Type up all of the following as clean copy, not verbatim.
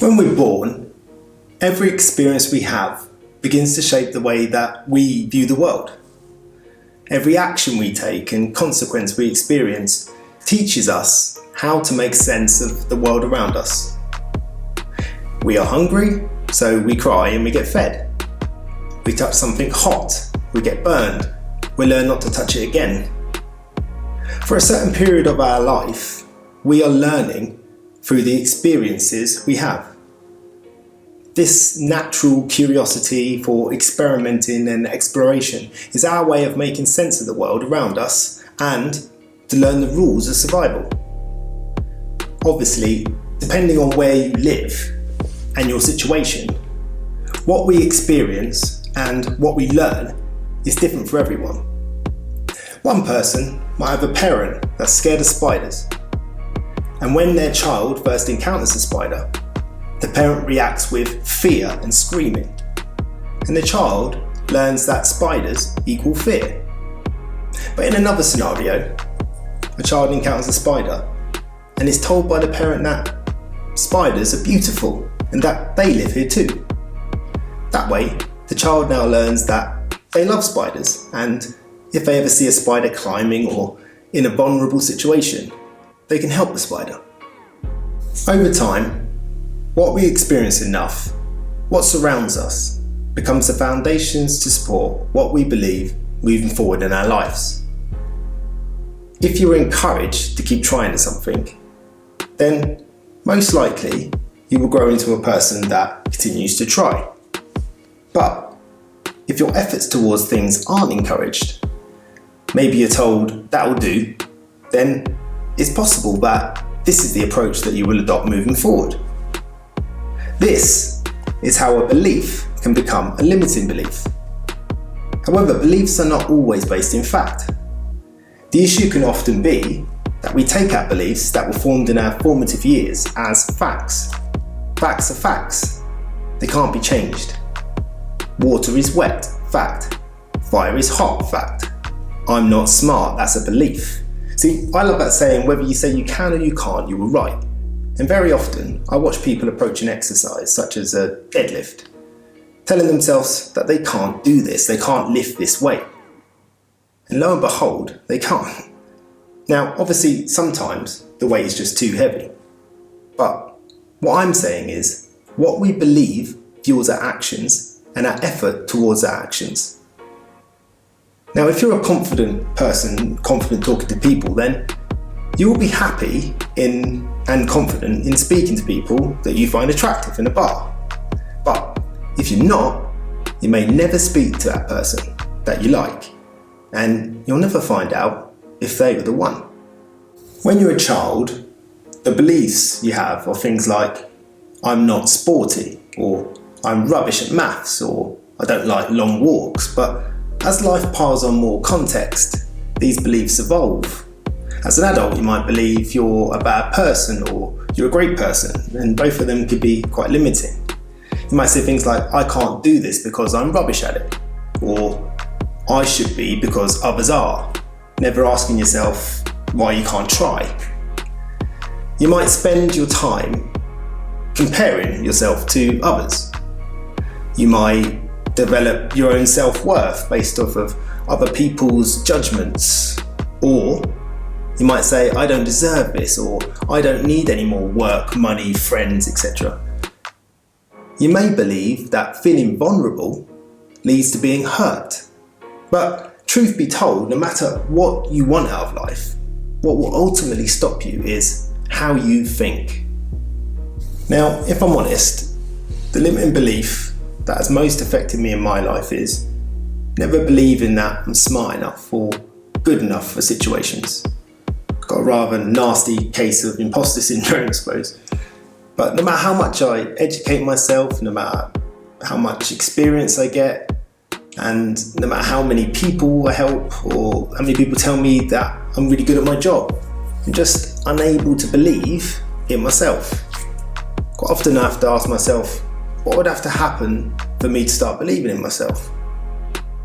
When we're born, every experience we have begins to shape the way that we view the world. Every action we take and consequence we experience teaches us how to make sense of the world around us. We are hungry, so we cry and we get fed. We touch something hot, we get burned. We learn not to touch it again. For a certain period of our life, we are learning through the experiences we have. This natural curiosity for experimenting and exploration is our way of making sense of the world around us and to learn the rules of survival. Obviously, depending on where you live and your situation, what we experience and what we learn is different for everyone. One person might have a parent that's scared of spiders, and when their child first encounters a spider, the parent reacts with fear and screaming, and the child learns that spiders equal fear. But in another scenario, a child encounters a spider and is told by the parent that spiders are beautiful and that they live here too. That way, the child now learns that they love spiders, and if they ever see a spider climbing or in a vulnerable situation, they can help the spider. Over time, what we experience enough, what surrounds us, becomes the foundations to support what we believe moving forward in our lives. If you're encouraged to keep trying at something, then most likely you will grow into a person that continues to try. But if your efforts towards things aren't encouraged, maybe you're told that'll do, then it's possible that this is the approach that you will adopt moving forward. This is how a belief can become a limiting belief. However, beliefs are not always based in fact. The issue can often be that we take our beliefs that were formed in our formative years as facts. Facts are facts. They can't be changed. Water is wet, fact. Fire is hot, fact. I'm not smart, that's a belief. See, I love that saying, whether you say you can or you can't, you were right. And very often, I watch people approach an exercise, such as a deadlift, telling themselves that they can't do this, they can't lift this weight. And lo and behold, they can't. Now, obviously, sometimes the weight is just too heavy. But what I'm saying is, what we believe fuels our actions and our effort towards our actions. Now, if you're a confident person, confident talking to people, then you will be happy and confident in speaking to people that you find attractive in a bar. But if you're not, you may never speak to that person that you like, and you'll never find out if they were the one. When you're a child, the beliefs you have are things like, I'm not sporty, or I'm rubbish at maths, or I don't like long walks. But as life piles on more context, these beliefs evolve. As an adult, you might believe you're a bad person or you're a great person, and both of them could be quite limiting. You might say things like, I can't do this because I'm rubbish at it, or I should be because others are, never asking yourself why you can't try. You might spend your time comparing yourself to others. You might develop your own self-worth based off of other people's judgments, or you might say, I don't deserve this, or I don't need any more work, money, friends, etc. You may believe that feeling vulnerable leads to being hurt. But truth be told, no matter what you want out of life, what will ultimately stop you is how you think. Now, if I'm honest, the limiting belief that has most affected me in my life is never believing that I'm smart enough or good enough for situations. Got a rather nasty case of imposter syndrome, I suppose. But no matter how much I educate myself, no matter how much experience I get, and no matter how many people I help or how many people tell me that I'm really good at my job, I'm just unable to believe in myself. Quite often I have to ask myself, what would have to happen for me to start believing in myself?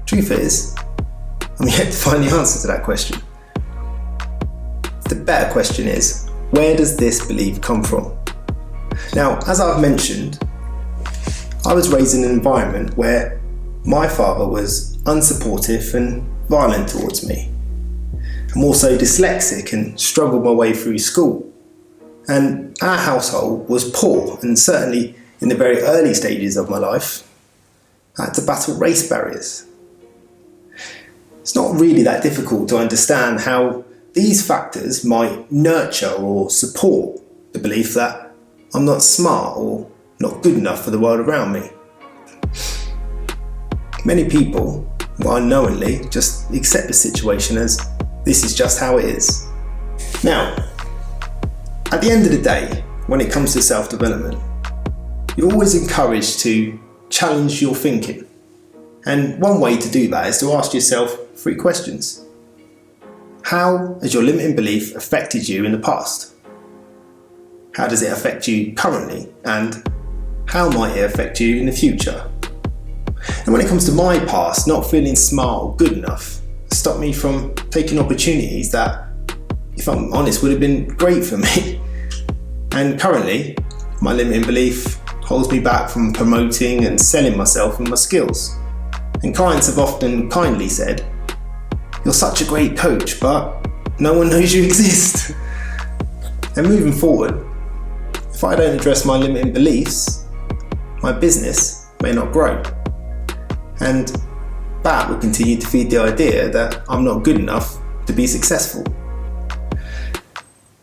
Truth is, I'm yet to find the answer to that question. The better question is, where does this belief come from? Now, as I've mentioned, I was raised in an environment where my father was unsupportive and violent towards me. I'm also dyslexic and struggled my way through school. And our household was poor, and certainly in the very early stages of my life, I had to battle race barriers. It's not really that difficult to understand how these factors might nurture or support the belief that I'm not smart or not good enough for the world around me. Many people, unknowingly, just accept the situation as this is just how it is. Now, at the end of the day, when it comes to self-development, you're always encouraged to challenge your thinking. And one way to do that is to ask yourself 3 questions. How has your limiting belief affected you in the past? How does it affect you currently? And how might it affect you in the future? And when it comes to my past, not feeling smart or good enough stopped me from taking opportunities that, if I'm honest, would have been great for me. And currently, my limiting belief holds me back from promoting and selling myself and my skills. And clients have often kindly said, "You're such a great coach, but no one knows you exist." And moving forward, if I don't address my limiting beliefs, my business may not grow. And that will continue to feed the idea that I'm not good enough to be successful.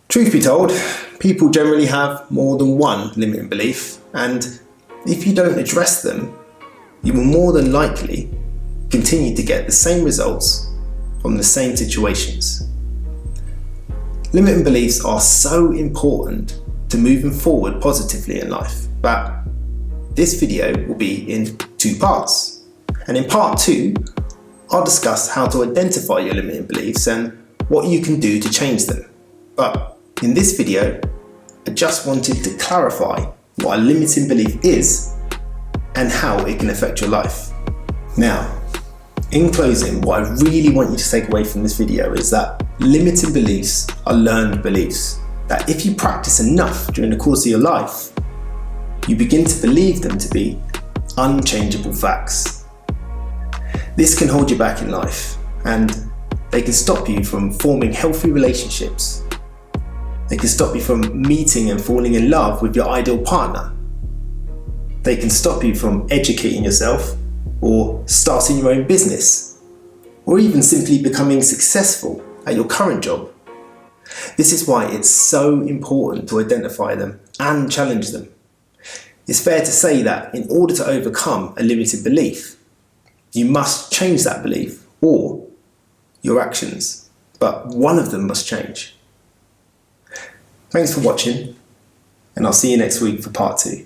Truth be told, people generally have more than one limiting belief, and if you don't address them, you will more than likely continue to get the same results from the same situations. Limiting beliefs are so important to moving forward positively in life, but this video will be in 2 parts. And in part 2, I'll discuss how to identify your limiting beliefs and what you can do to change them. But in this video, I just wanted to clarify what a limiting belief is and how it can affect your life. Now, in closing, what I really want you to take away from this video is that limiting beliefs are learned beliefs. That if you practice enough during the course of your life, you begin to believe them to be unchangeable facts. This can hold you back in life, and they can stop you from forming healthy relationships. They can stop you from meeting and falling in love with your ideal partner. They can stop you from educating yourself or starting your own business, or even simply becoming successful at your current job. This is why it's so important to identify them and challenge them. It's fair to say that in order to overcome a limited belief, you must change that belief or your actions, but one of them must change. Thanks for watching, and I'll see you next week for part 2.